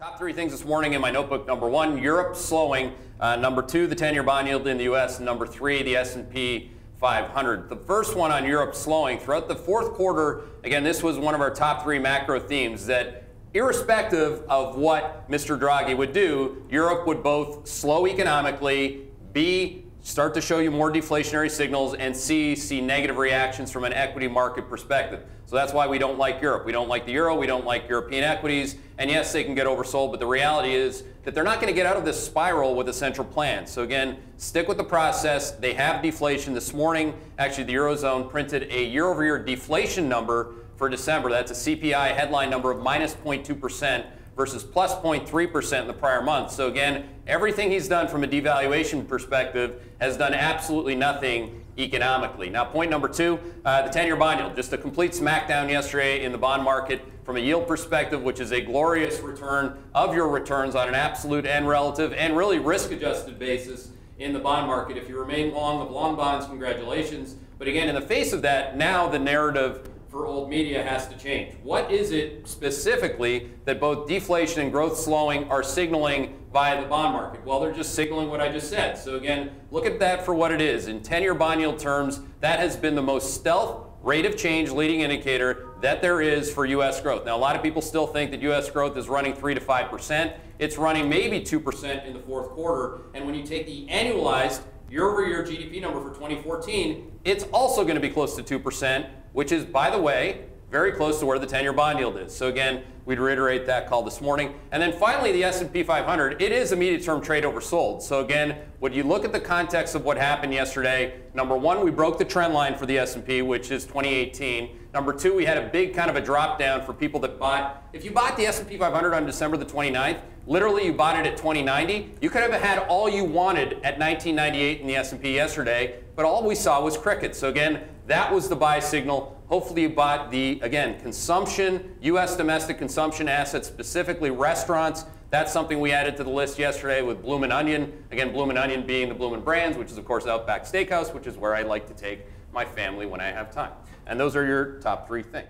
Top three things this morning in my notebook. Number one, Europe slowing. Number two, the 10-year bond yield in the U.S. And number three, the S&P 500. The first one on Europe slowing. Throughout the fourth quarter, again, this was one of our top three macro themes that irrespective of what Mr. Draghi would do, Europe would both slow economically, B, start to show you more deflationary signals, and C, see negative reactions from an equity market perspective. So that's why we don't like Europe. We don't like the euro. We don't like European equities. And yes, they can get oversold, but the reality is that they're not going to get out of this spiral with a central plan. So again, stick with the process. They have deflation this morning. Actually, the Eurozone printed a year-over-year deflation number for December. That's a CPI headline number of minus 0.2% versus plus 0.3% in the prior month. So again, everything he's done from a devaluation perspective has done absolutely nothing economically. Now, point number two, the 10-year bond yield. Just a complete smackdown yesterday in the bond market from a yield perspective, which is a glorious return of your returns on an absolute and relative and really risk-adjusted basis in the bond market. If you remain long of long bonds, congratulations. But again, in the face of that, now the narrative for old media has to change. What is it specifically that both deflation and growth slowing are signaling via the bond market? Well, they're just signaling what I just said. So again, look at that for what it is. In 10-year bond yield terms, that has been the most stealth rate of change leading indicator that there is for U.S. growth. Now, a lot of people still think that U.S. growth is running 3 to 5%. It's running maybe 2% in the fourth quarter. And when you take the annualized year-over-year GDP number for 2014, it's also going to be close to 2%, which is, by the way, very close to where the 10-year bond yield is. So again, we'd reiterate that call this morning. And then finally, the S&P 500, it is immediate-term trade oversold. So again, when you look at the context of what happened yesterday, number one, we broke the trend line for the S&P, which is 2018. Number two, we had a big kind of a drop down for people that bought. If you bought the S&P 500 on December the 29th, literally you bought it at 2090. You could have had all you wanted at 1998 in the S&P yesterday, but all we saw was crickets. So again, that was the buy signal. Hopefully you bought the, again, consumption, U.S. domestic consumption assets, specifically restaurants. That's something we added to the list yesterday with Bloomin' Onion. Again, Bloomin' Onion being the Bloomin' Brands, which is, of course, Outback Steakhouse, which is where I like to take my family when I have time. And those are your top three things.